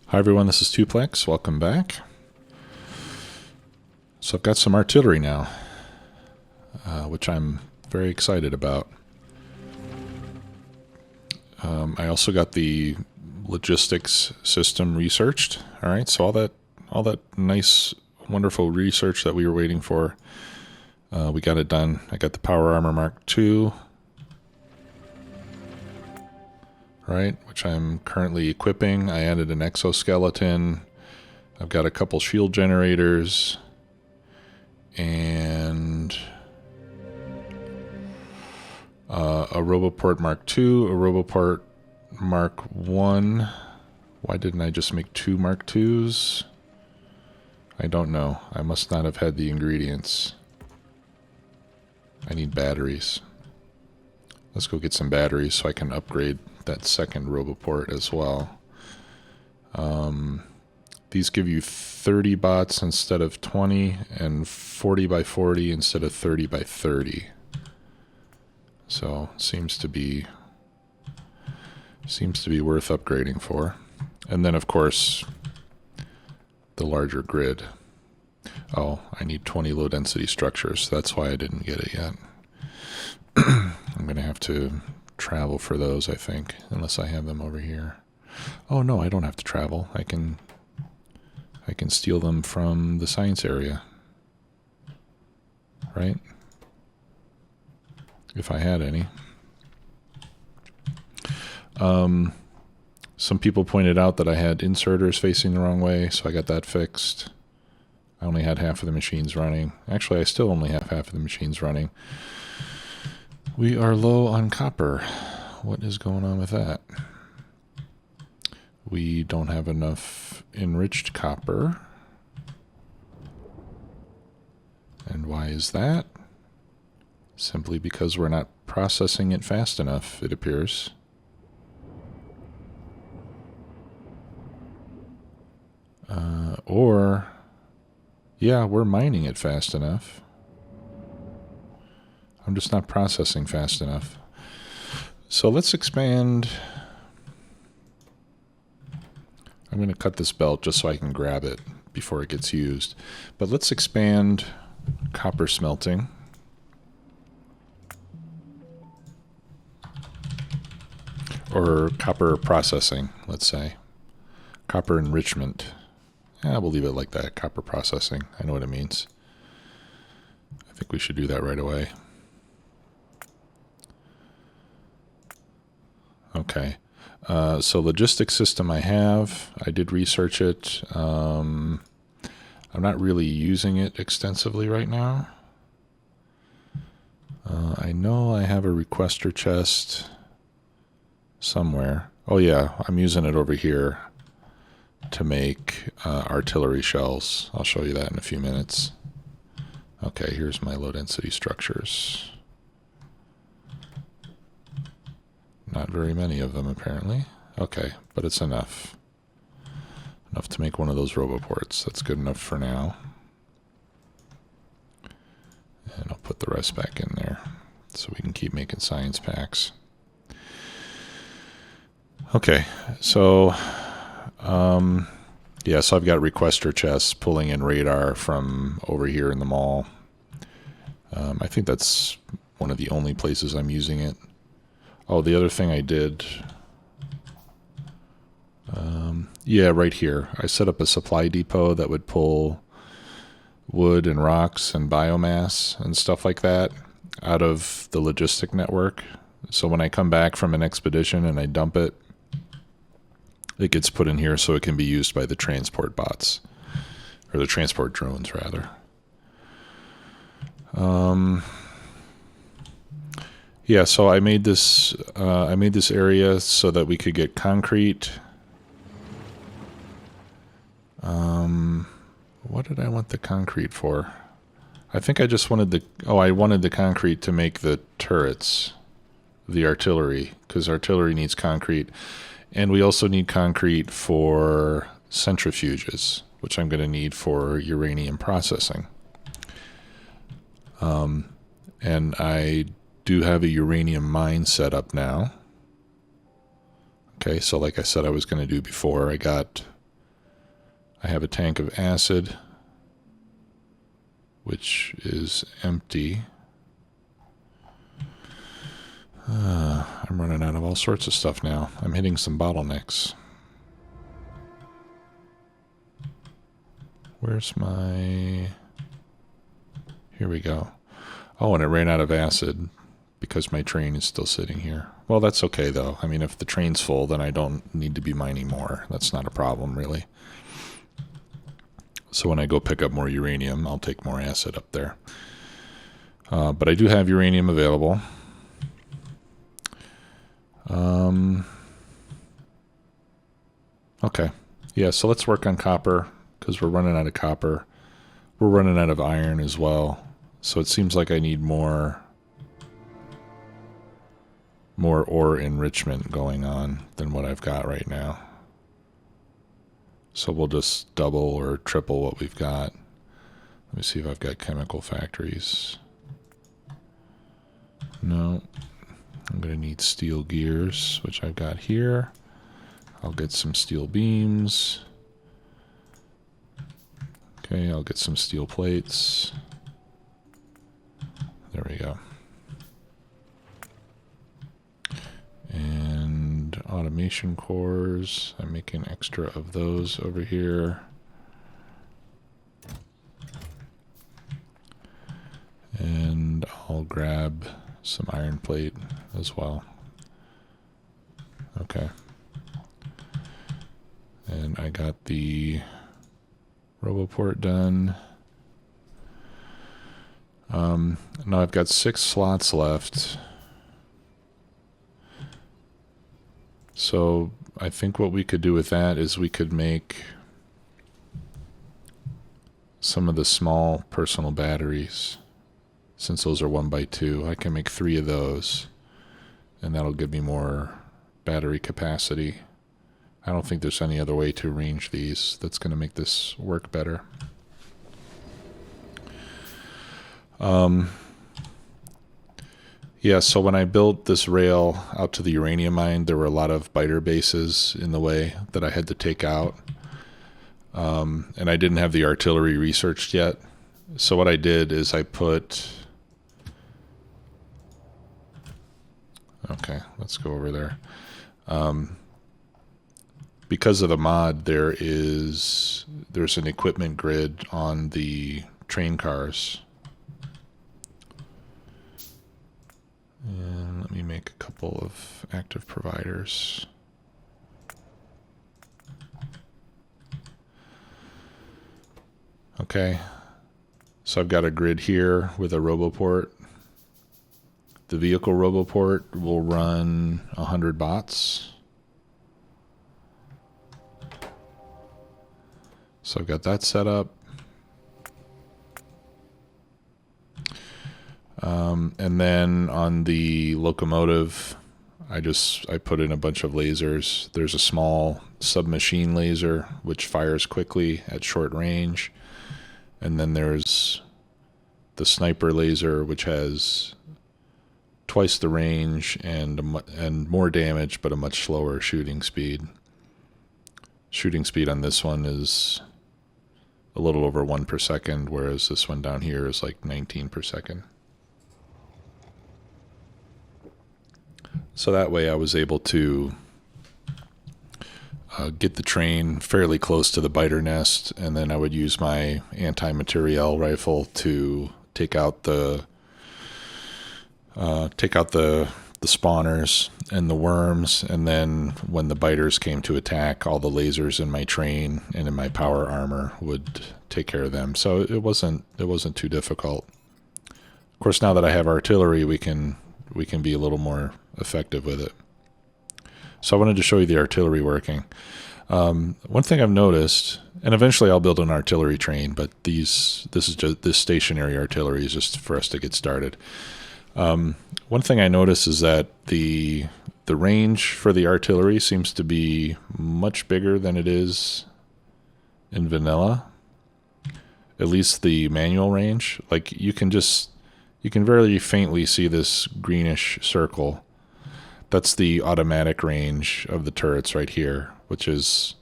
Hi everyone, this is Tuplex. Welcome back. So I've got some artillery now, which I'm very excited about. I also got the logistics system researched. All right, so all that nice, wonderful research that we were waiting for, we got it done. I got the Power Armor Mark II, right, which I'm currently equipping. I added an exoskeleton. I've got a couple shield generators and a Roboport Mark II, a Roboport Mark I. Why didn't I just make two Mark IIs? I don't know. I must not have had the ingredients. I need batteries. Let's go get some batteries so I can upgrade that second Roboport as well. These give you 30 bots instead of 20 and 40 by 40 instead of 30 by 30. So seems to be worth upgrading for. And then of course the larger grid. Oh, I need 20 low density structures. That's why I didn't get it yet. I'm going to have to travel for those, I think, unless I have them over here. Oh no, I don't have to travel. I can steal them from the science area. Right? If I had any. Some people pointed out that I had inserters facing the wrong way, so I got that fixed. I only had half of the machines running. Actually, I still only have half of the machines running. We are low on copper. What is going on with that? We don't have enough enriched copper. And why is that? Simply because we're not processing it fast enough, it appears. Or, yeah, we're mining it fast enough. I'm just not processing fast enough. So let's expand. I'm going to cut this belt just so I can grab it before it gets used. But let's expand copper smelting. Or copper processing, let's say. Copper enrichment. Yeah, we'll leave it like that. Copper processing. I know what it means. I think we should do that right away. Okay. So logistics system I have. I did research it. I'm not really using it extensively right now. I know I have a requester chest somewhere. Oh yeah, I'm using it over here to make artillery shells. I'll show you that in a few minutes. Okay, here's my low density structures. Not very many of them apparently. Okay, but it's enough. Enough to make one of those roboports. That's good enough for now. And I'll put the rest back in there so we can keep making science packs. Okay, so yeah, so I've got requester chests pulling in radar from over here in the mall. I think that's one of the only places I'm using it. Oh, the other thing I did, yeah, right here. I set up a supply depot that would pull wood and rocks and biomass and stuff like that out of the logistic network. So when I come back from an expedition and I dump it, it gets put in here so it can be used by the transport bots, or the transport drones rather. Yeah, so I made this area so that we could get concrete. What did I want the concrete for? I think I just wanted I wanted the concrete to make the turrets, the artillery, because artillery needs concrete. And we also need concrete for centrifuges, which I'm going to need for uranium processing. And I do have a uranium mine set up now. Okay, so like I said I was going to do before, I got I have a tank of acid, which is empty. I'm running out of all sorts of stuff now. I'm hitting some bottlenecks. Where's my... Here we go. Oh, and it ran out of acid because my train is still sitting here. Well, that's okay, though. I mean, if the train's full, then I don't need to be mining more. That's not a problem, really. So when I go pick up more uranium, I'll take more acid up there. But I do have uranium available. Okay. Yeah, so let's work on copper, because we're running out of copper. We're running out of iron as well. So it seems like I need more ore enrichment going on than what I've got right now. So we'll just double or triple what we've got. Let me see if I've got chemical factories. No. I'm going to need steel gears, which I've got here. I'll get some steel beams. Okay, I'll get some steel plates. There we go. And automation cores. I'm making extra of those over here. And I'll grab some iron plate as well. Okay. And I got the RoboPort done. Now I've got 6 slots left. So I think what we could do with that is we could make some of the small personal batteries. Since those are 1x2, I can make 3 of those, and that'll give me more battery capacity. I don't think there's any other way to arrange these that's going to make this work better. Yeah, so when I built this rail out to the uranium mine, there were a lot of biter bases in the way that I had to take out. And I didn't have the artillery researched yet. So what I did is I put... Okay, let's go over there. Because of the mod, there's an equipment grid on the train cars. And let me make a couple of active providers. Okay, so I've got a grid here with a RoboPort. The vehicle RoboPort will run 100 bots. So I've got that set up. And then on the locomotive, I put in a bunch of lasers. There's a small submachine laser which fires quickly at short range. And then there's the sniper laser, which has twice the range and more damage, but a much slower shooting speed. Shooting speed on this one is a little over 1 per second, whereas this one down here is like 19 per second. So that way I was able to get the train fairly close to the biter nest, and then I would use my anti-materiel rifle to take out the spawners and the worms, and then when the biters came to attack, all the lasers in my train and in my power armor would take care of them. So it wasn't too difficult. Of course, now that I have artillery, we can be a little more effective with it. So I wanted to show you the artillery working. One thing I've noticed, and eventually I'll build an artillery train, but this stationary artillery is just for us to get started. One thing I notice is that the range for the artillery seems to be much bigger than it is in vanilla. At least the manual range. Like you can very faintly see this greenish circle. That's the automatic range of the turrets right here, which is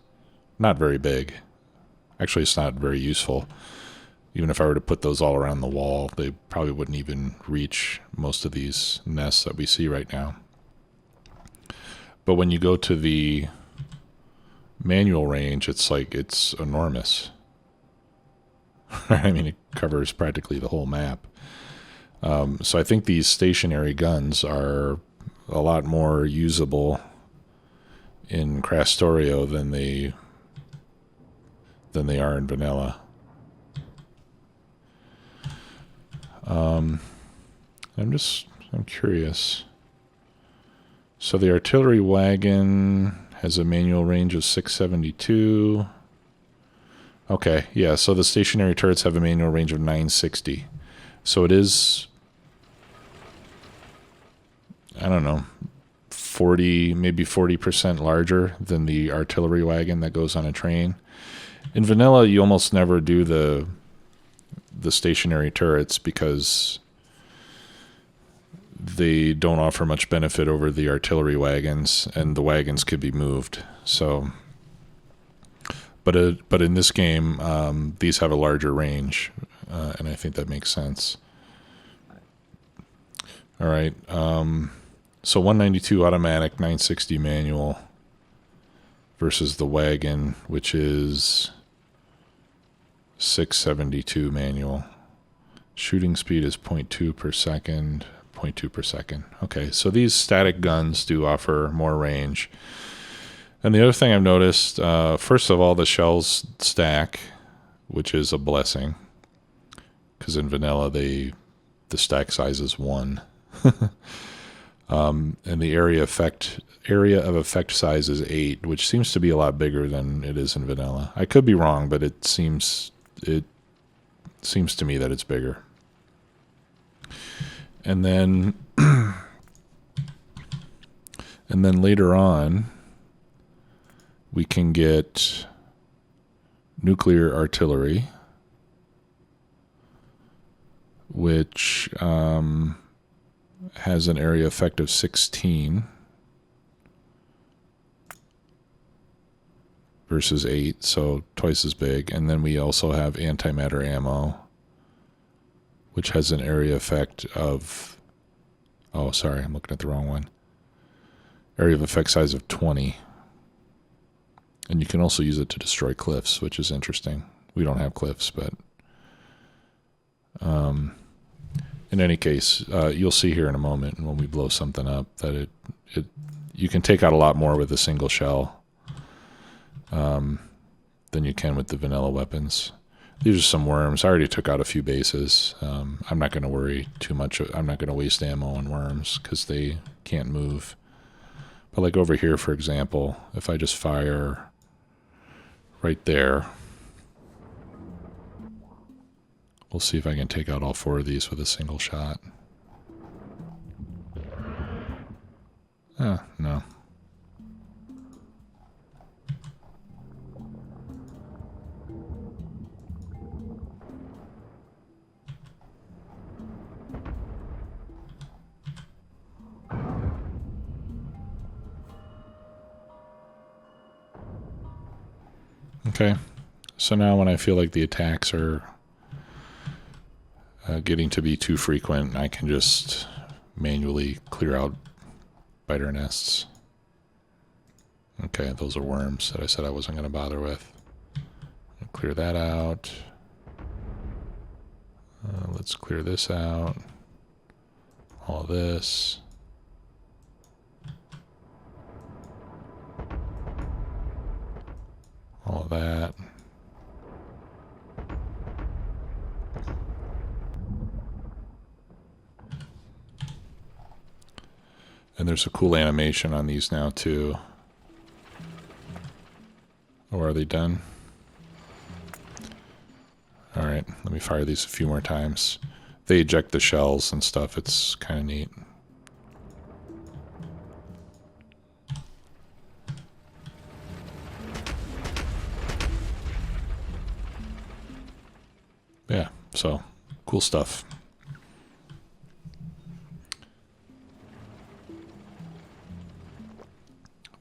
not very big. Actually, it's not very useful. Even if I were to put those all around the wall, they probably wouldn't even reach most of these nests that we see right now. But when you go to the manual range, it's like, it's enormous. I mean, it covers practically the whole map. So I think these stationary guns are a lot more usable in Krastorio than they are in vanilla. I'm curious. So the artillery wagon has a manual range of 672. Okay, yeah, so the stationary turrets have a manual range of 960. So it is, I don't know, 40, maybe 40% larger than the artillery wagon that goes on a train. In vanilla, you almost never do the stationary turrets because they don't offer much benefit over the artillery wagons, and the wagons could be moved. So, but in this game, these have a larger range, and I think that makes sense. All right, so 192 automatic, 960 manual versus the wagon, which is 672 manual. Shooting speed is 0.2 per second. 0.2 per second. Okay, so these static guns do offer more range. And the other thing I've noticed, first of all, the shells stack, which is a blessing, because in vanilla the stack size is 1. And the area of effect size is 8, which seems to be a lot bigger than it is in vanilla. I could be wrong, but it seems to me that it's bigger. And then later on, we can get nuclear artillery, which has an area effect of 16 versus 8, so twice as big. And then we also have antimatter ammo, which has an area effect of, oh, sorry, I'm looking at the wrong one. Area of effect size of 20. And you can also use it to destroy cliffs, which is interesting. We don't have cliffs, but in any case, you'll see here in a moment when we blow something up that you can take out a lot more with a single shell than you can with the vanilla weapons. These are some worms. I already took out a few bases. I'm not going to worry too much. I'm not going to waste ammo on worms because they can't move. But like over here, for example, if I just fire right there, we'll see if I can take out all 4 of these with a single shot. No. Okay, so now when I feel like the attacks are getting to be too frequent, I can just manually clear out biter nests. Okay, those are worms that I said I wasn't going to bother with. I'll clear that out. Let's clear this out. All of this. All of that. And there's a cool animation on these now too. Or are they done? All right, let me fire these a few more times. They eject the shells and stuff. It's kind of neat. Yeah, so cool stuff.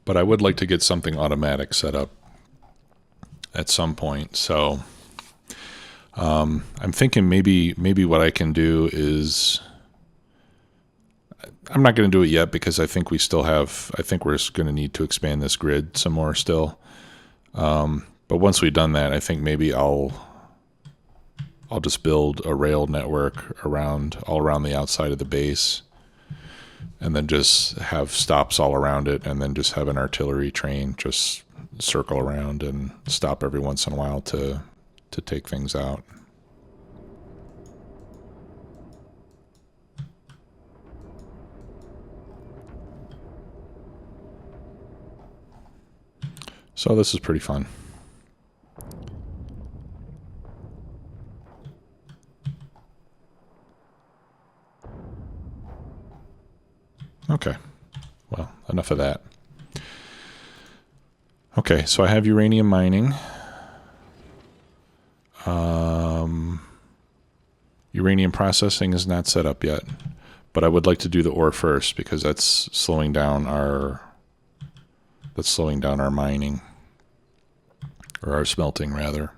But I would like to get something automatic set up at some point. So I'm thinking maybe what I can do is, I'm not going to do it yet because I think we're going to need to expand this grid some more still. But once we've done that, I think maybe I'll just build a rail network all around the outside of the base, and then just have stops all around it, and then just have an artillery train just circle around and stop every once in a while to take things out. So this is pretty fun. Okay, well, enough of that. Okay, so I have uranium mining. Uranium processing is not set up yet, but I would like to do the ore first because that's slowing down our mining, or our smelting rather,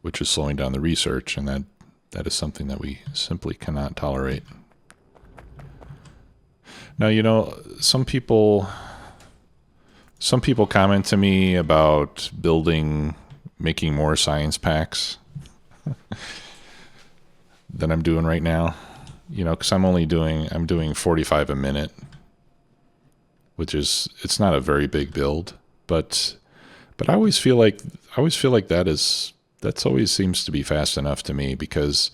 which is slowing down the research, and that is something that we simply cannot tolerate. Now, you know, some people comment to me about making more science packs than I'm doing right now. You know, because I'm doing 45 a minute, which it's not a very big build, but I always feel like that's always seems to be fast enough to me, because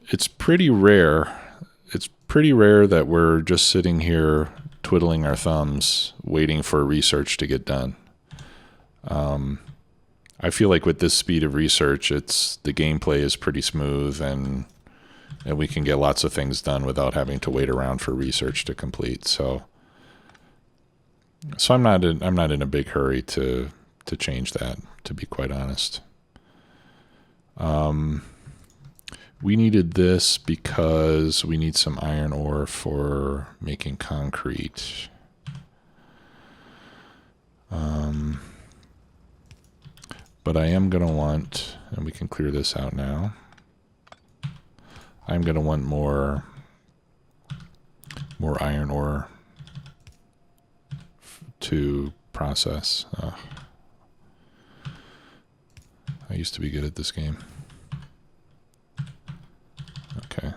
it's pretty rare. It's pretty rare that we're just sitting here twiddling our thumbs waiting for research to get done. I feel like with this speed of research, the gameplay is pretty smooth, and we can get lots of things done without having to wait around for research to complete. So I'm not in a big hurry to change that, to be quite honest. We needed this because we need some iron ore for making concrete. But I am going to want, and we can clear this out now, I'm going to want more iron ore to process. I used to be good at this game. Okay.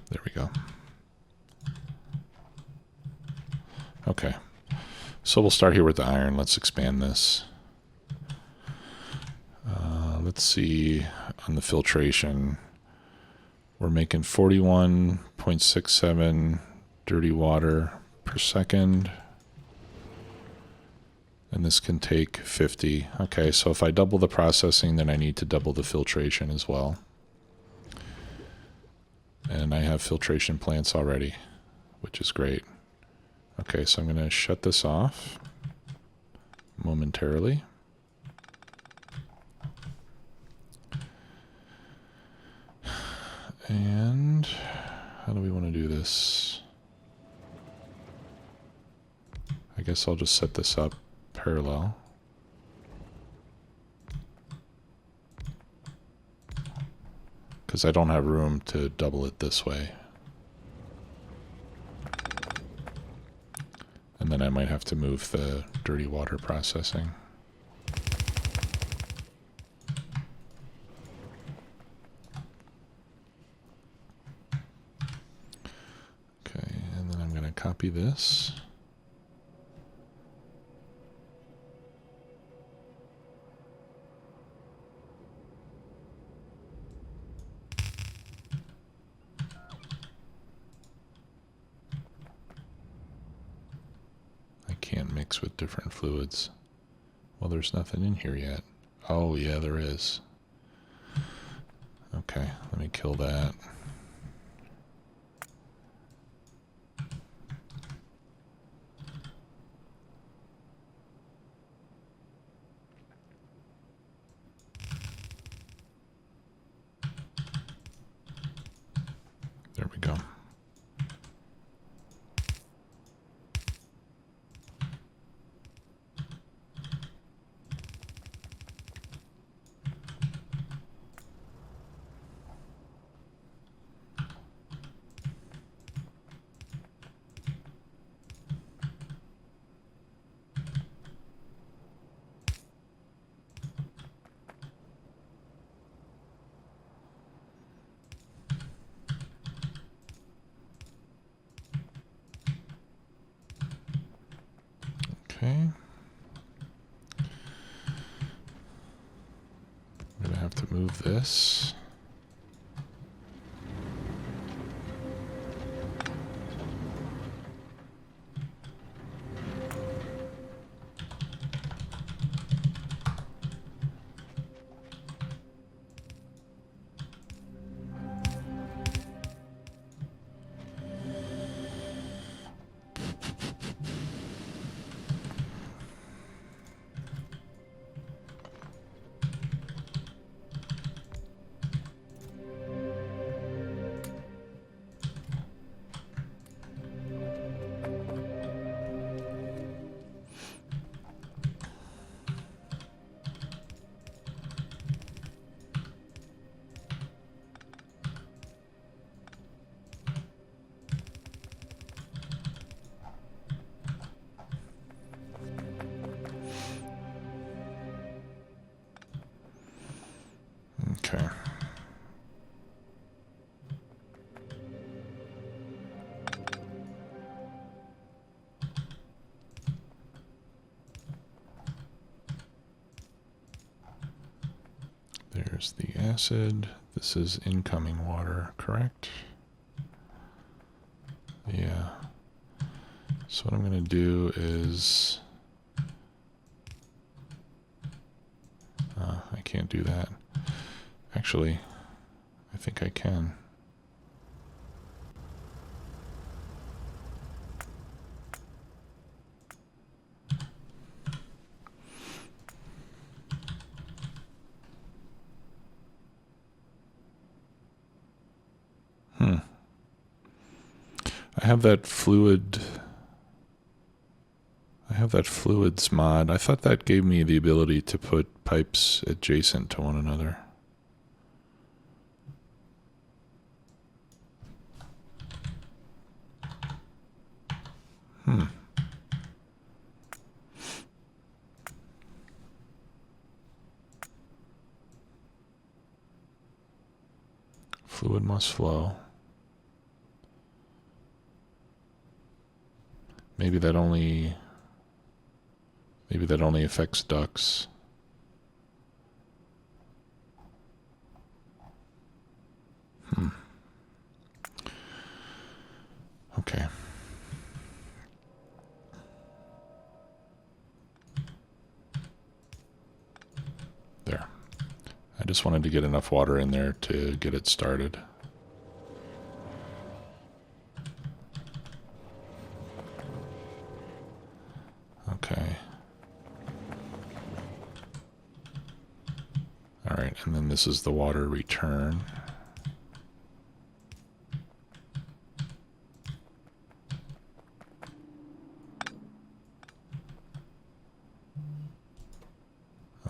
There we go. Okay. So we'll start here with the iron. Let's expand this. Let's see on the filtration. We're making 41.67 dirty water per second. And this can take 50. Okay, so if I double the processing, then I need to double the filtration as well. And I have filtration plants already, which is great. Okay, so I'm going to shut this off momentarily. And how do we want to do this? I guess I'll just set this up parallel. Because I don't have room to double it this way. And then I might have to move the dirty water processing. Okay, and then I'm going to copy this. Can't mix with different fluids. Well, there's nothing in here yet. Oh, yeah, there is. Okay, let me kill that. have to move this. Okay. There's the acid. This is incoming water, correct? Yeah. So what I'm going to do is... I can't do that. Actually, I think I can. I have that fluids mod. I thought that gave me the ability to put pipes adjacent to one another. Fluid must flow. Maybe that only affects ducts. Okay. There. I just wanted to get enough water in there to get it started. Okay. All right, and then this is the water return.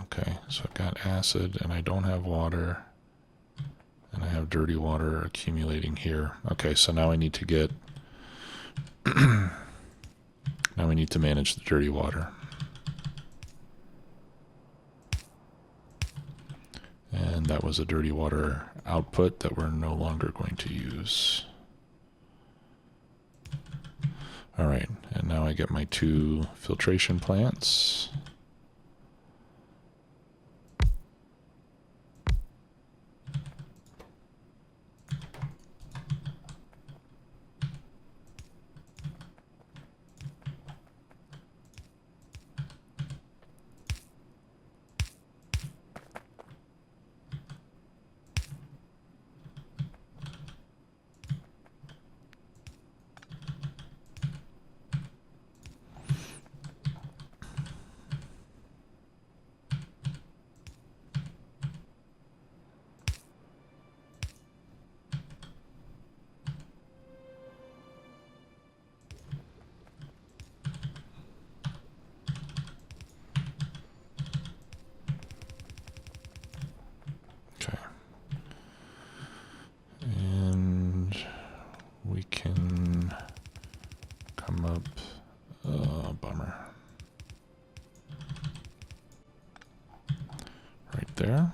Okay, so I've got acid and I don't have water. And I have dirty water accumulating here. Okay, so now I need to get... now we need to manage the dirty water. And that was a dirty water output that we're no longer going to use. All right, and now I get my 2 filtration plants. There.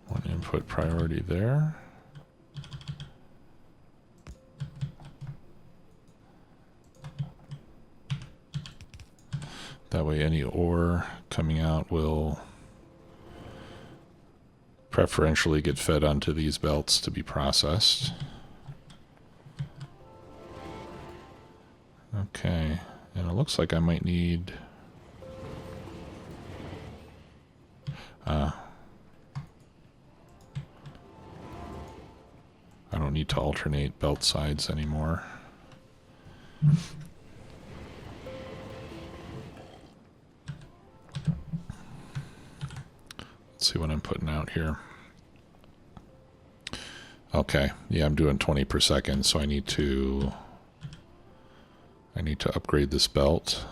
One input priority there. That way any ore coming out will preferentially get fed onto these belts to be processed. Okay, and it looks like I might need... I don't need to alternate belt sides anymore. Let's see what I'm putting out here. Okay, yeah, I'm doing 20 per second, so I need to upgrade this belt.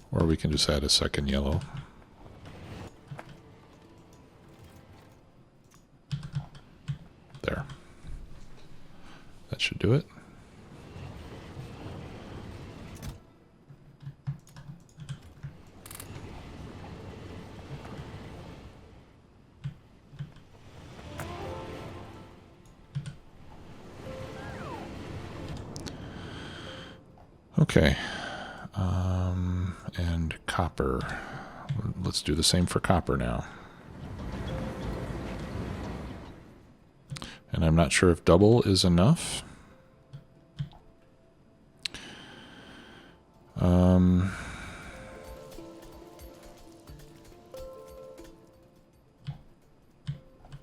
Or we can just add a second yellow. There. That should do it. Okay. And copper. Let's do the same for copper now. And I'm not sure if double is enough.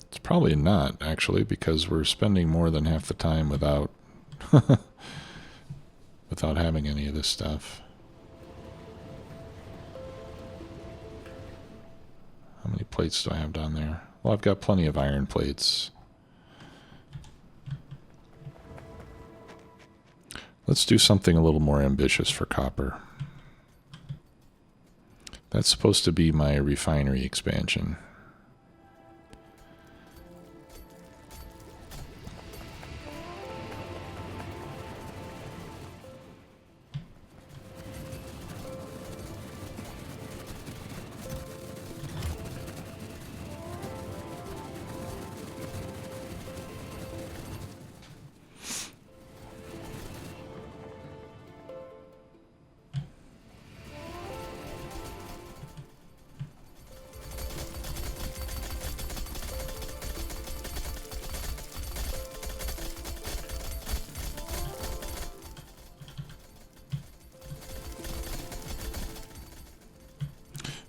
It's probably not, actually, because we're spending more than half the time without without having any of this stuff. How many plates do I have down there? Well, I've got plenty of iron plates. Let's do something a little more ambitious for copper. That's supposed to be my refinery expansion.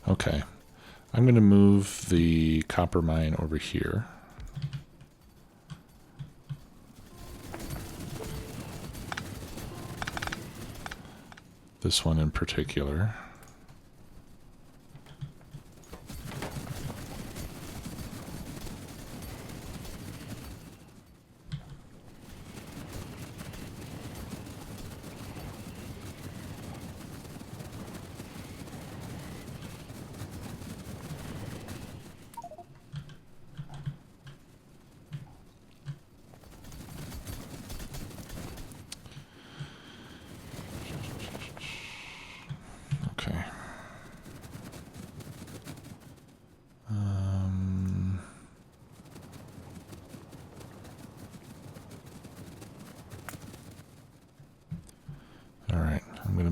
Okay, I'm going to move the copper mine over here. This one in particular.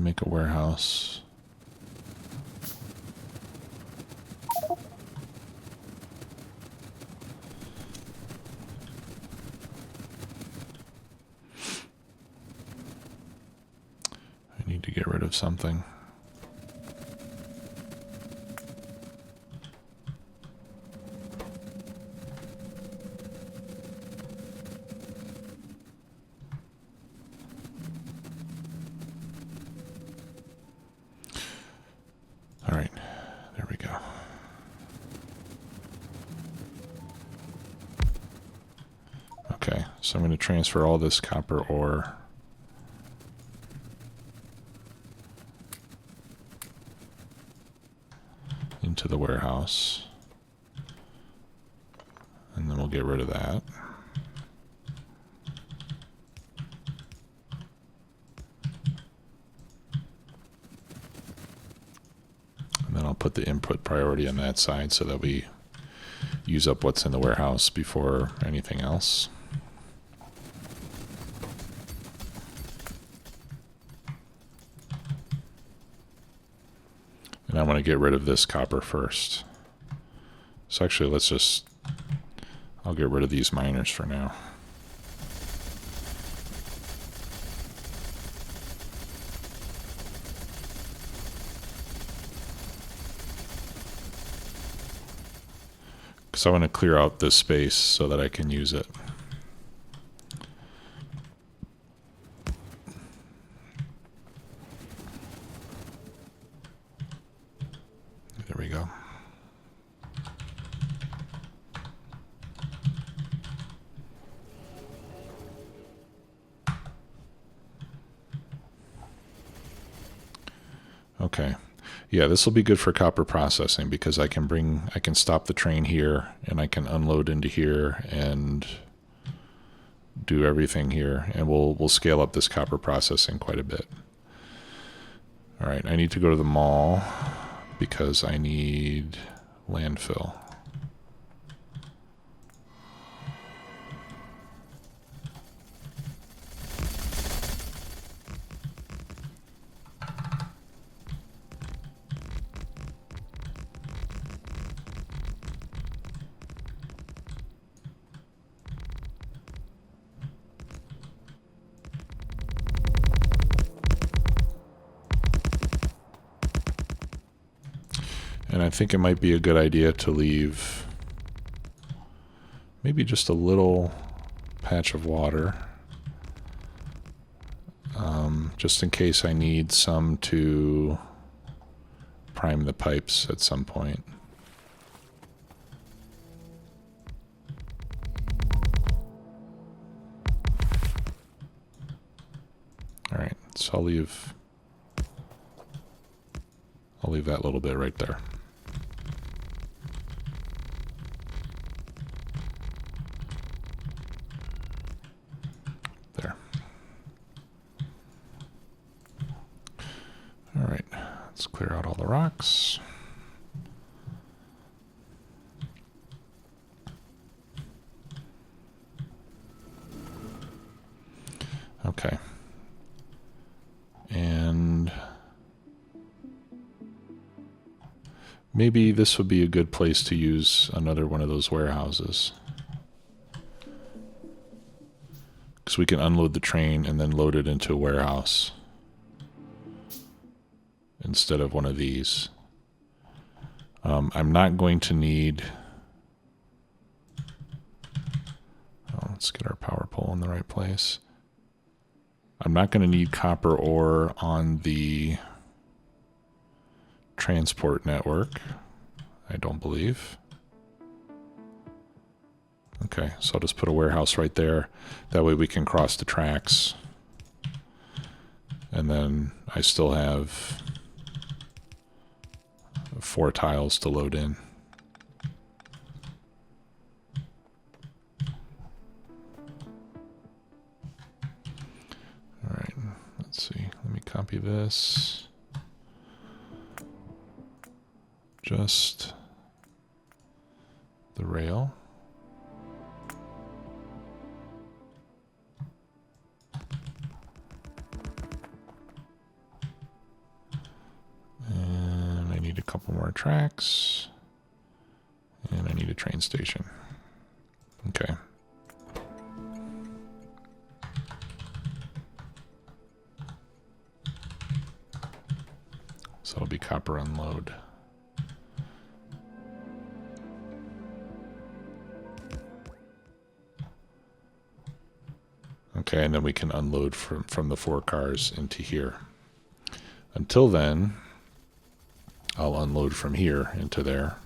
Make a warehouse. I need to get rid of something. All right, there we go. Okay, so I'm going to transfer all this copper ore into the warehouse, and then we'll get rid of that. Put the input priority on that side so that we use up what's in the warehouse before anything else. And I want to get rid of this copper first. So actually, I'll get rid of these miners for now. Because I want to clear out this space so that I can use it. There we go. Okay. Yeah, this will be good for copper processing because I can stop the train here and I can unload into here and do everything here, and we'll scale up this copper processing quite a bit. All right, I need to go to the mall because I need landfill. And I think it might be a good idea to leave maybe just a little patch of water, just in case I need some to prime the pipes at some point. All right, so I'll leave that little bit right there. There. All right, let's clear out all the rocks. Okay. And maybe this would be a good place to use another one of those warehouses. Because we can unload the train and then load it into a warehouse instead of one of these. I'm not going to need... Oh, let's get our power pole in the right place. I'm not going to need copper ore on the transport network, I don't believe. Okay, so I'll just put a warehouse right there. That way we can cross the tracks. And then I still have 4 tiles to load in. All right, let's see. Let me copy this. Just the rail. And I need a couple more tracks. And I need a train station. Okay. So it'll be copper unload. Okay, and then we can unload from the 4 cars into here. Until then, I'll unload from here into there.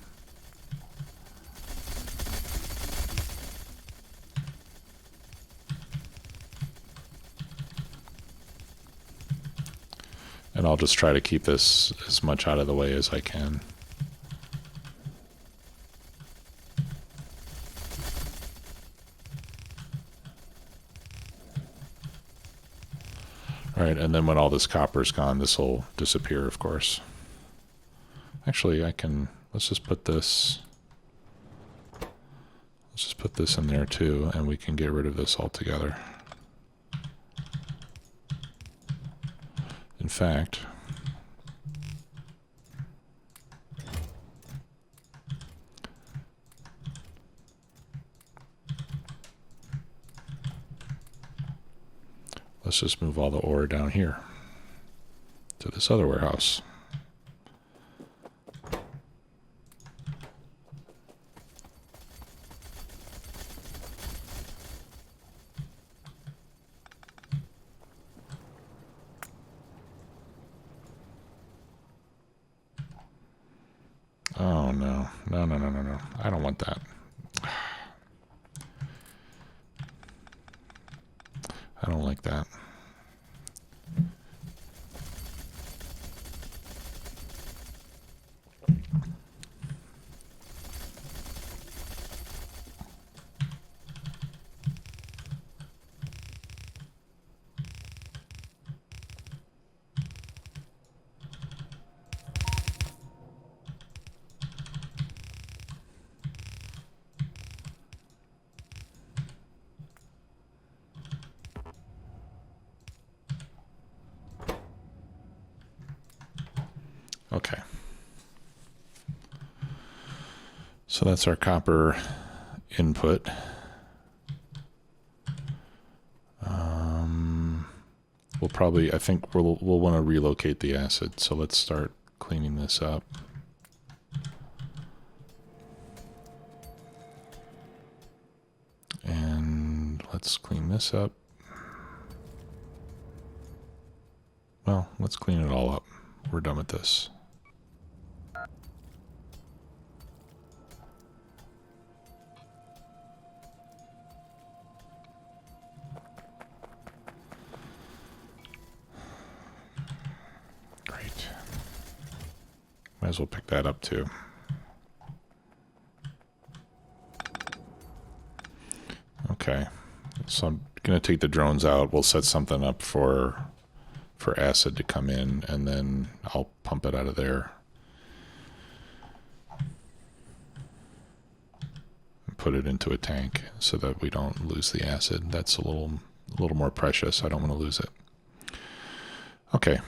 And I'll just try to keep this as much out of the way as I can. All right, and then when all this copper's gone, this will disappear, of course. Actually, let's just put this in there too, and we can get rid of this altogether. In fact, let's just move all the ore down here to this other warehouse. Oh, no. No, no, no, no, no. I don't want that. I don't like that. Okay. So that's our copper input. We'll probably, I think we'll want to relocate the acid. So let's start cleaning this up. And let's clean this up. Well, let's clean it all up. We're done with this. Great. Might as well pick that up too. Okay. So I'm going to take the drones out. We'll set something up for acid to come in, and then I'll pump it out of there. And put it into a tank so that we don't lose the acid. That's a little more precious. I don't want to lose it. Okay.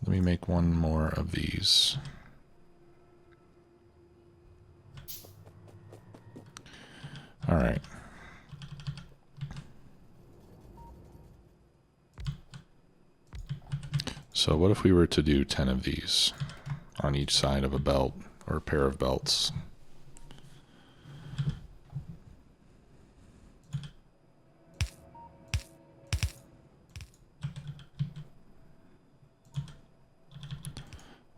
Let me make one more of these. All right. So what if we were to do 10 of these on each side of a belt or a pair of belts?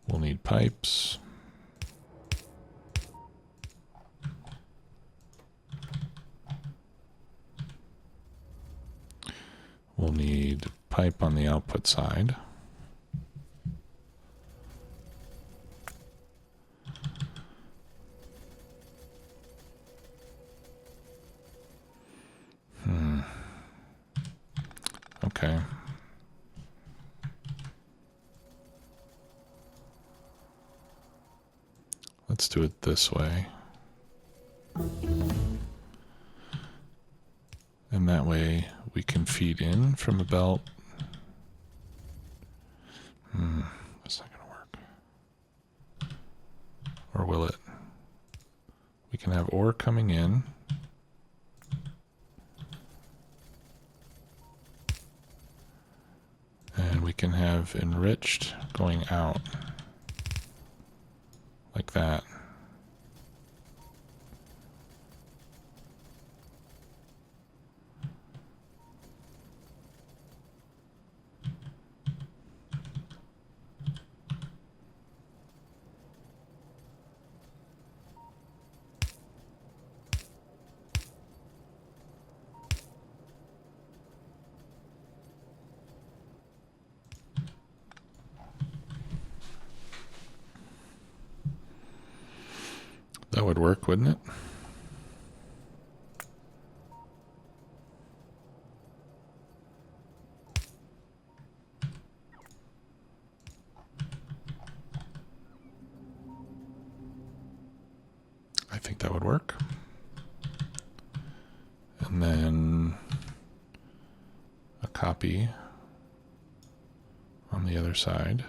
We'll need pipes. We'll need pipe on the output side. Okay. Let's do it this way. And that way we can feed in from the belt. That's not going to work. Or will it? We can have ore coming in. And we can have enriched going out. Like that. That would work, wouldn't it? I think that would work. And then a copy on the other side.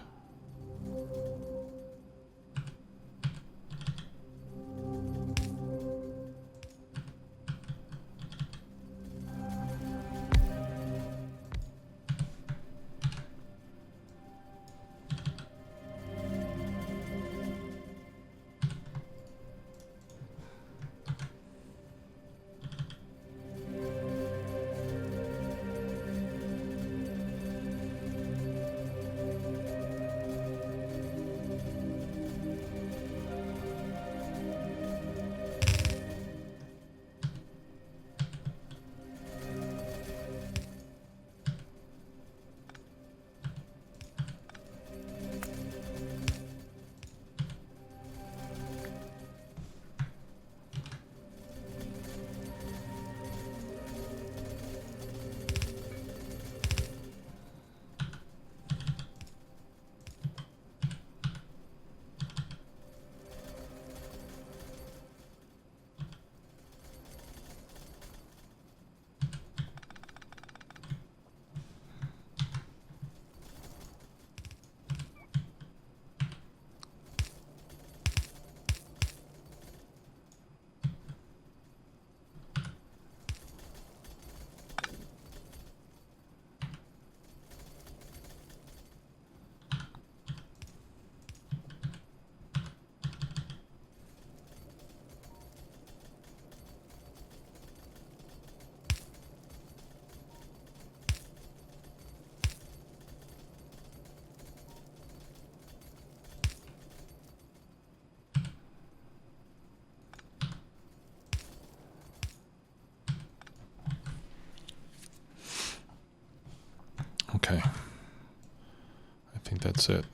That's it.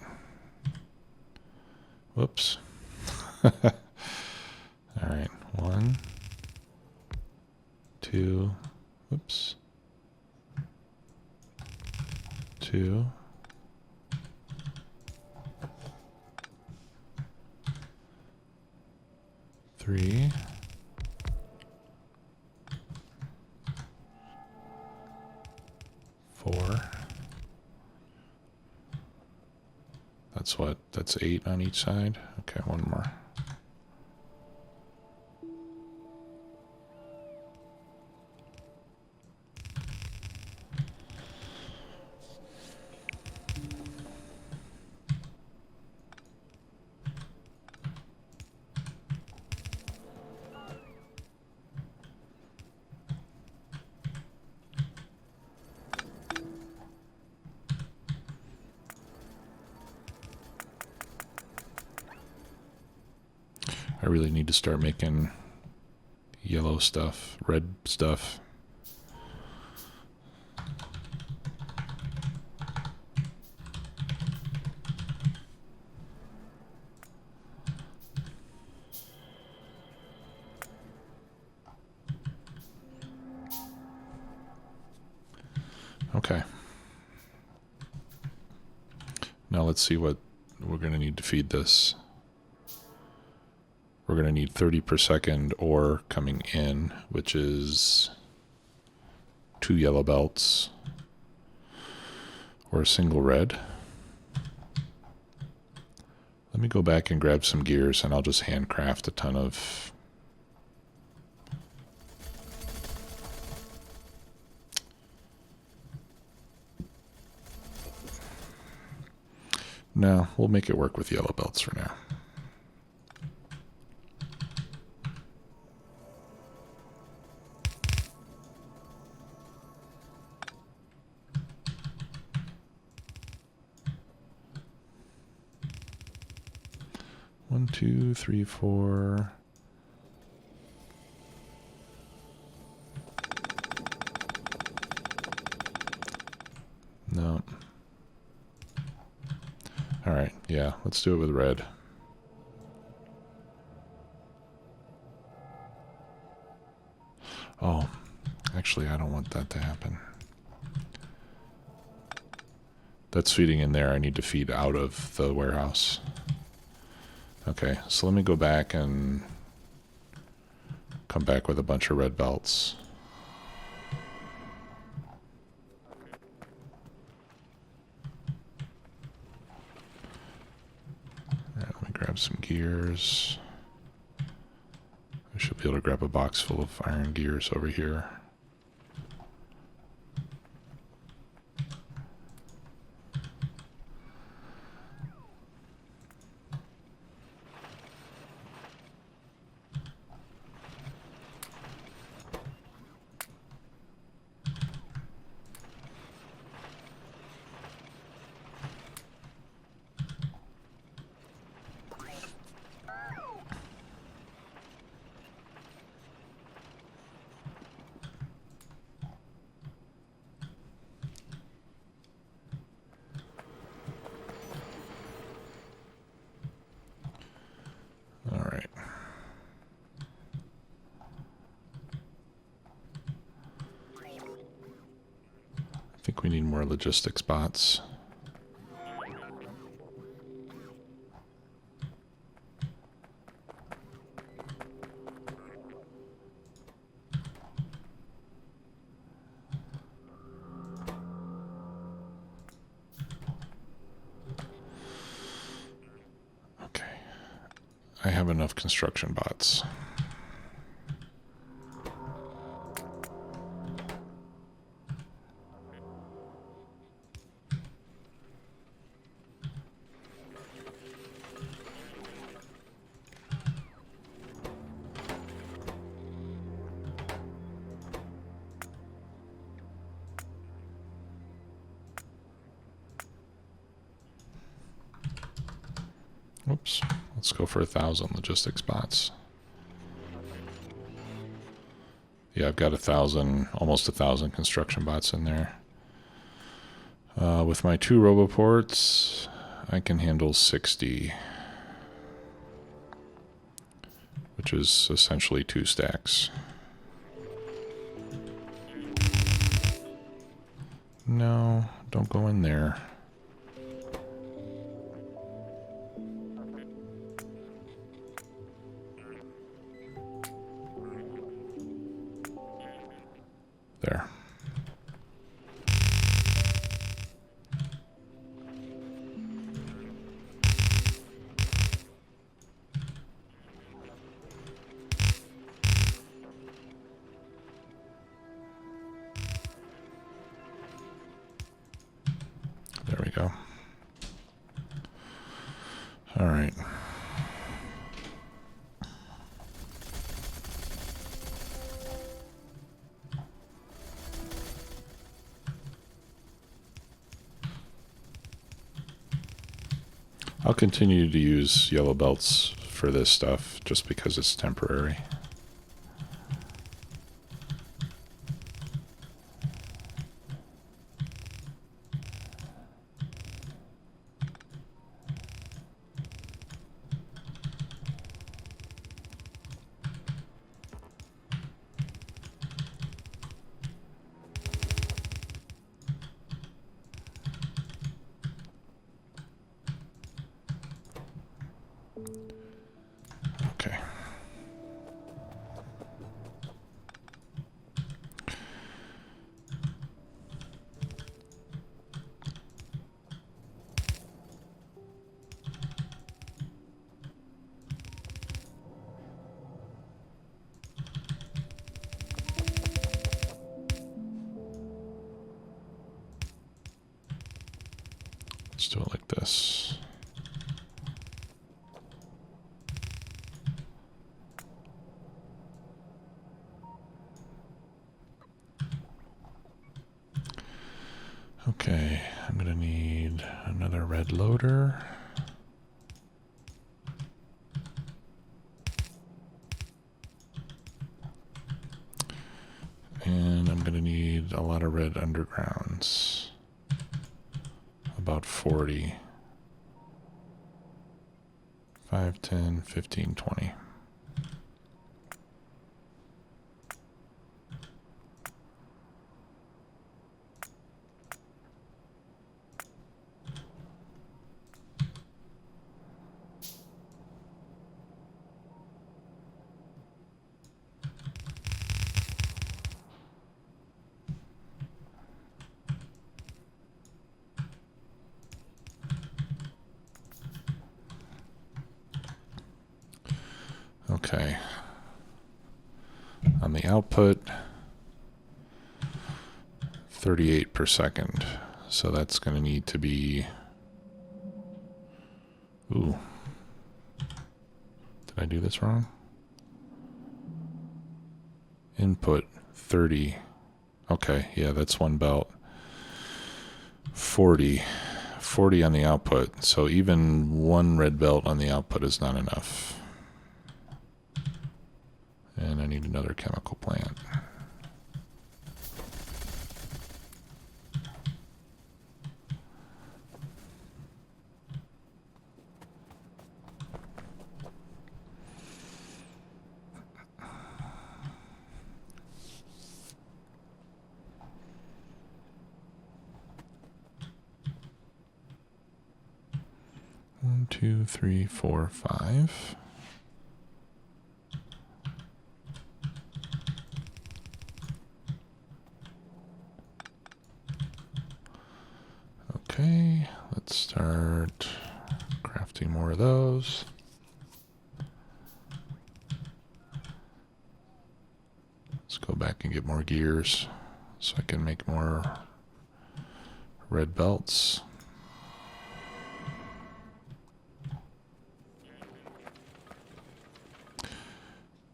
Whoops. All right, 1, 2, whoops, 2, 3, 4. That's what? That's 8 on each side? Okay, one more. I really need to start making yellow stuff, red stuff. Okay. Now let's see what we're going to need to feed this. We're going to need 30 per second ore coming in, which is 2 yellow belts or a single red. Let me go back and grab some gears and I'll just handcraft a ton of no, we'll make it work with yellow belts for now. One, 2, 3, 4. No. All right, yeah, let's do it with red. Oh, actually, I don't want that to happen. That's feeding in there. I need to feed out of the warehouse. Okay, so let me go back and come back with a bunch of red belts. All right, let me grab some gears. I should be able to grab a box full of iron gears over here. I think we need more logistics bots. Okay. I have enough construction bots. Oops, let's go for 1,000 logistics bots. Yeah, I've got 1,000, almost 1,000 construction bots in there. With my 2 roboports, I can handle 60, which is essentially 2 stacks. No, don't go in there. There. There we go. All right. I'll continue to use yellow belts for this stuff just because it's temporary. Okay. Let's do it like this. Okay, I'm gonna need another red loader. And I'm gonna need a lot of red undergrounds. About 40. 5, 10, 15, 20. Okay. On the output, 38 per second. So that's going to need to be... Ooh. Did I do this wrong? Input, 30. Okay, yeah, that's one belt. 40. 40 on the output. So even one red belt on the output is not enough. And I need another chemical plant. One, 2, 3, 4, 5. Okay, let's start crafting more of those. Let's go back and get more gears so I can make more red belts.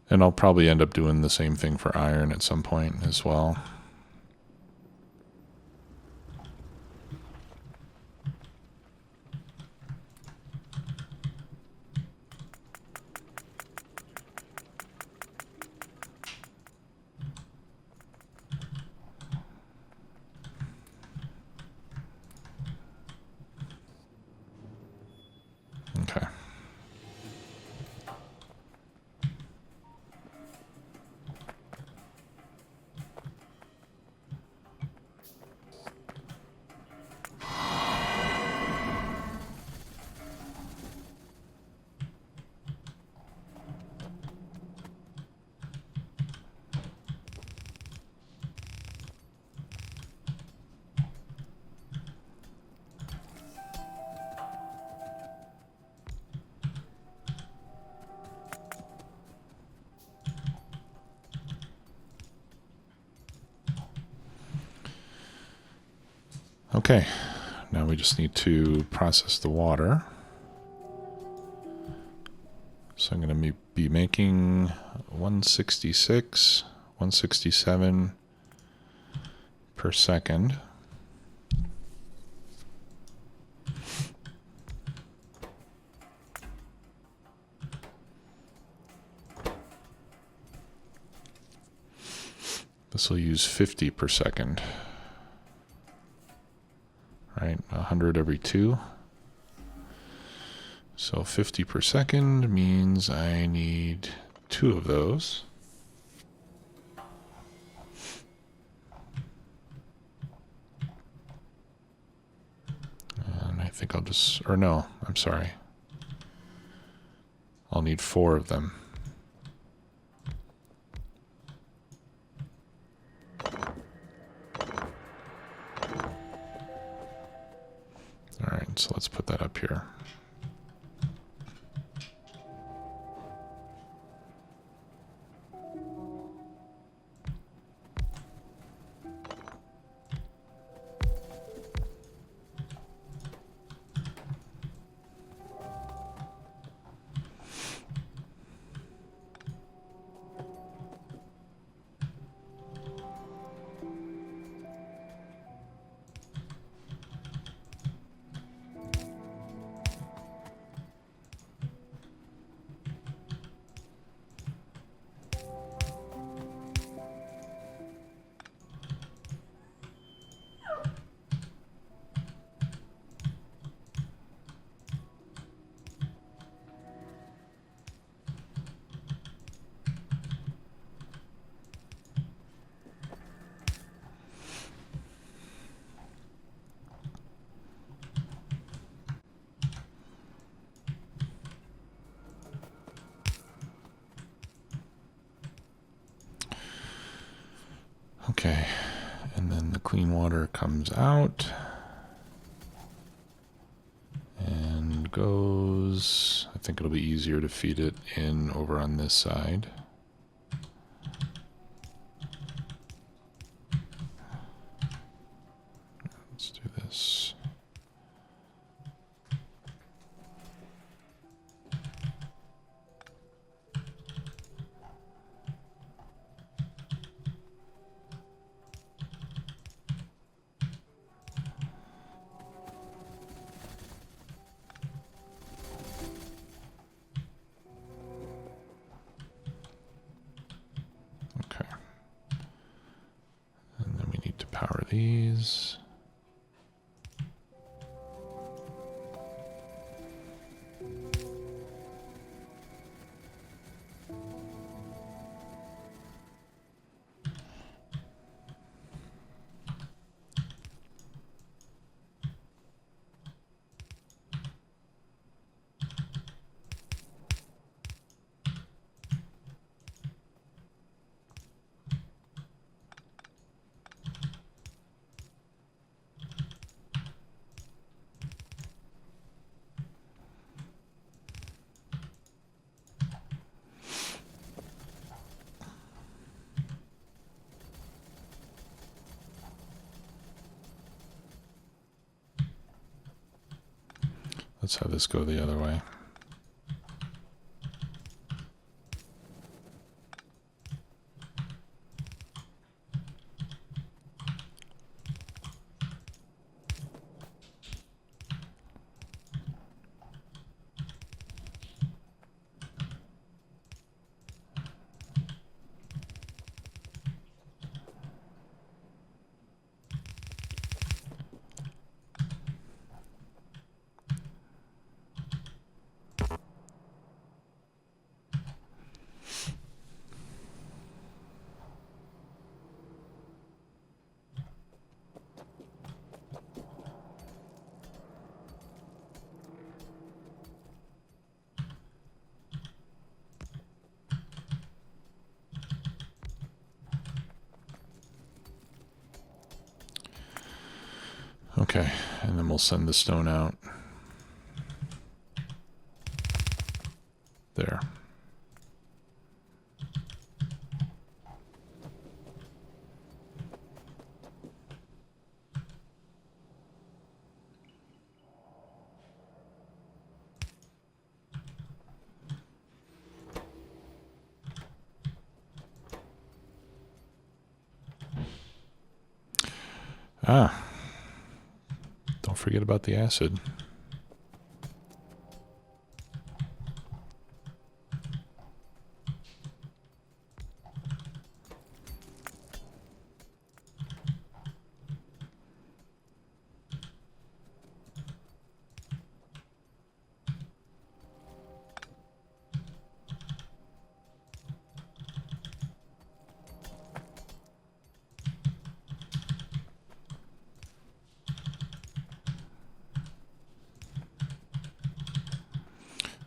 And I'll probably end up doing the same thing for iron at some point as well. Okay, now we just need to process the water. So I'm going to be making 166, 167 per second. This will use 50 per second. Right, 100 every 2. So 50 per second means I need 2 of those. And I think I'll just, or no, I'm sorry. I'll need 4 of them. All right, so let's put that up here. Okay, and then the clean water comes out and goes, I think it'll be easier to feed it in over on this side. Let's do this. Power these. Let's have this go the other way. Okay, and then we'll send the stone out. There. Ah, don't forget about the acid.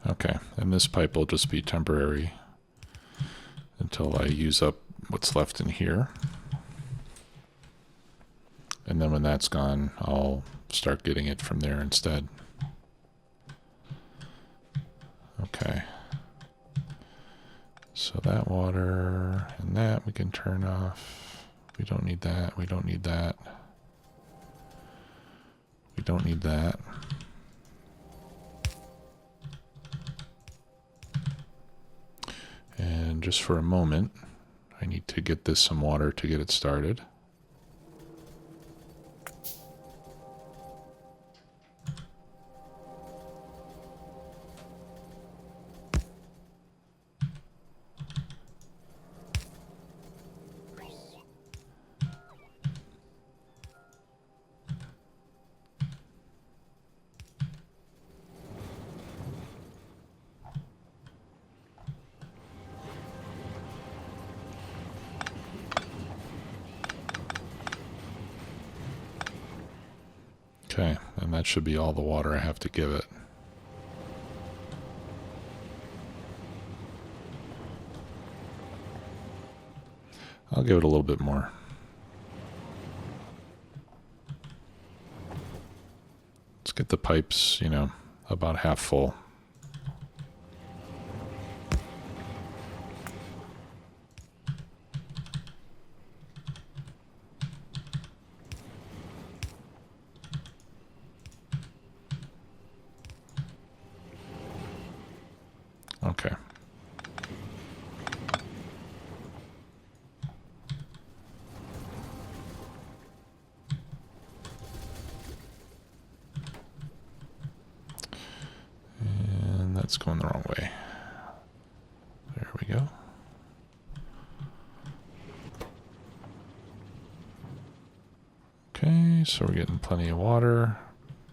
Okay, and this pipe will just be temporary until I use up what's left in here. And then when that's gone, I'll start getting it from there instead. Okay. So that water and that we can turn off. We don't need that. We don't need that. We don't need that. And just for a moment, I need to get this some water to get it started. Okay, and that should be all the water I have to give it. I'll give it a little bit more. Let's get the pipes, about half full. Okay. And that's going the wrong way. There we go. Okay, so we're getting plenty of water,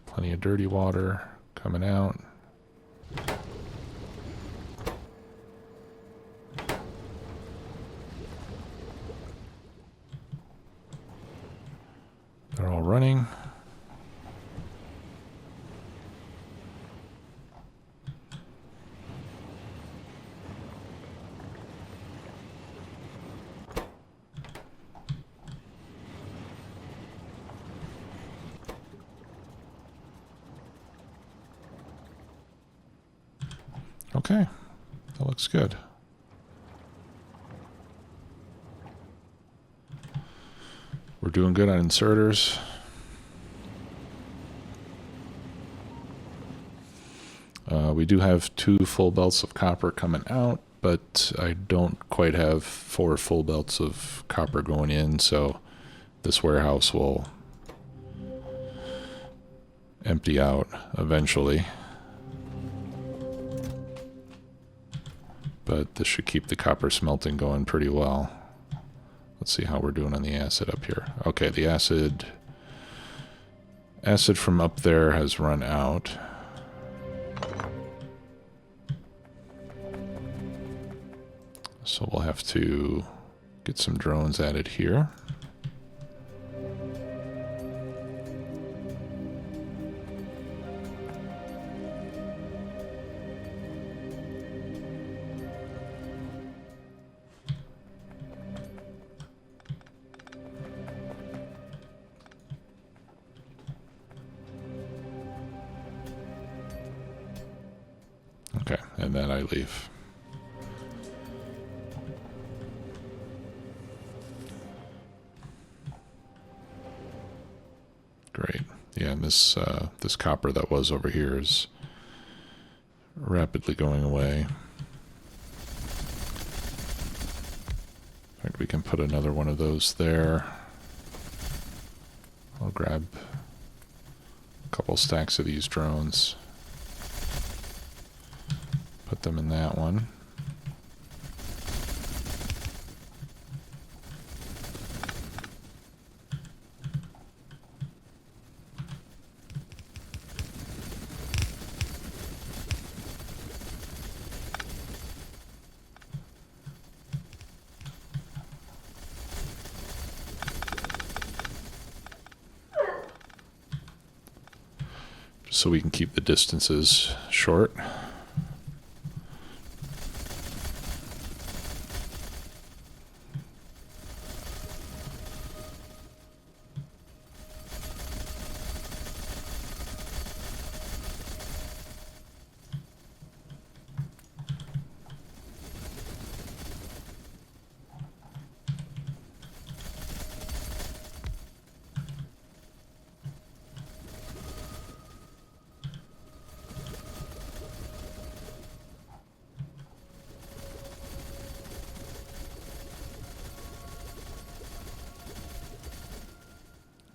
plenty of dirty water coming out. They're all running. Okay, that looks good. We're doing good on inserters. We do have 2 full belts of copper coming out, but I don't quite have 4 full belts of copper going in, so this warehouse will empty out eventually. But this should keep the copper smelting going pretty well. Let's see how we're doing on the acid up here. Okay, the acid from up there has run out. So we'll have to get some drones added here. Okay, and then I leave. Great. Yeah, and this copper that was over here is rapidly going away. In fact, we can put another one of those there. grab a couple stacks of these drones. Put them in that one. So we can keep the distances short.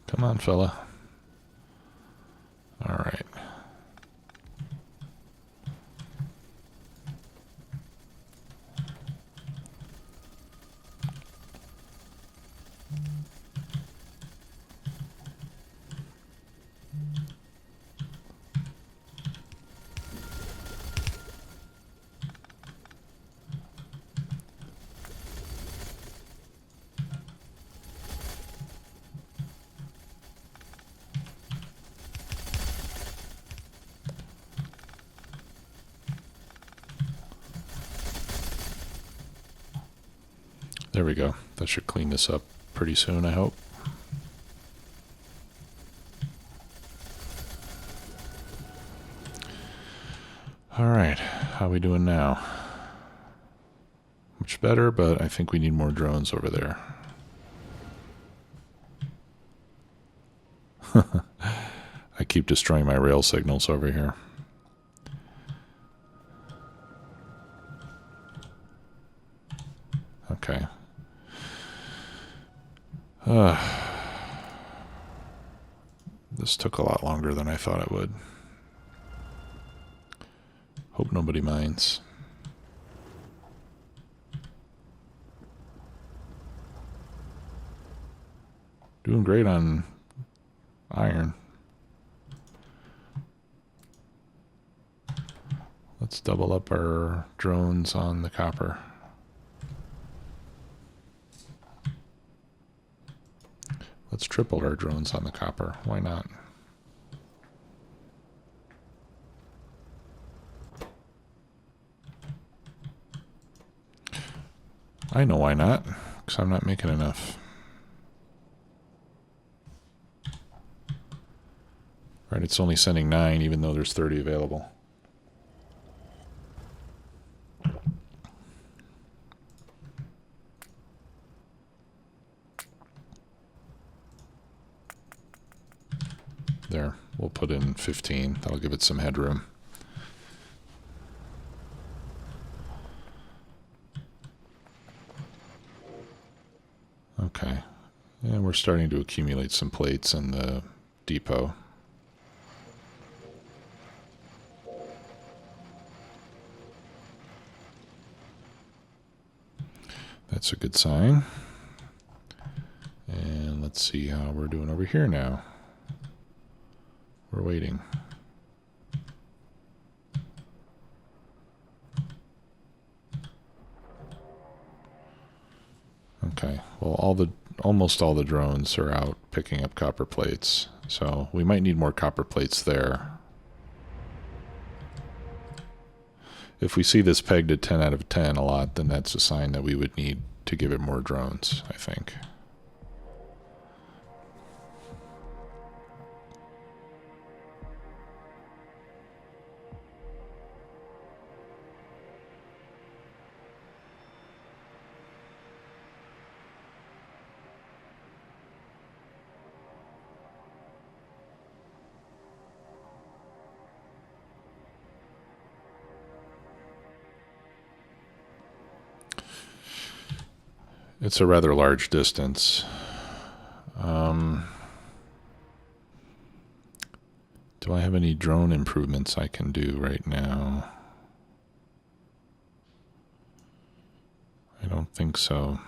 Come on, fella. All right. There we go. That should clean this up pretty soon, I hope. All right, how are we doing now? Much better, but I think we need more drones over there. I keep destroying my rail signals over here. Okay. This took a lot longer than I thought it would. Hope nobody minds. Doing great on iron. Let's double up our drones on the copper. Let's triple our drones on the copper. Why not? I know why not, because I'm not making enough. Right, it's only sending 9, even though there's 30 available. There, we'll put in 15. That'll give it some headroom. Okay, and we're starting to accumulate some plates in the depot. That's a good sign. And let's see how we're doing over here now. We're waiting. Okay, well, almost all the drones are out picking up copper plates, so we might need more copper plates there. If we see this pegged at 10 out of 10 a lot, then that's a sign that we would need to give it more drones, I think. It's a rather large distance. Do I have any drone improvements I can do right now? I don't think so.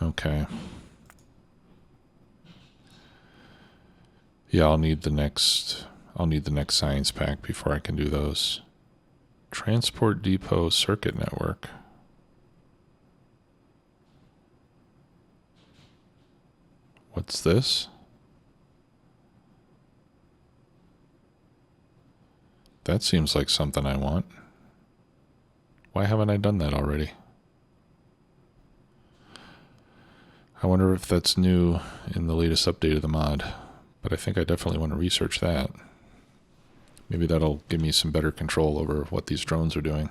Okay. Yeah, I'll need the next science pack before I can do those. Transport depot circuit network. What's this? That seems like something I want. Why haven't I done that already? I wonder if that's new in the latest update of the mod, but I think I definitely want to research that. Maybe that'll give me some better control over what these drones are doing.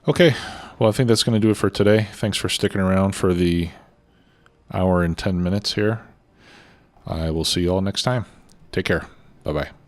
Okay, well, I think that's going to do it for today. Thanks for sticking around for the hour and 10 minutes here. I will see you all next time. Take care. Bye-bye.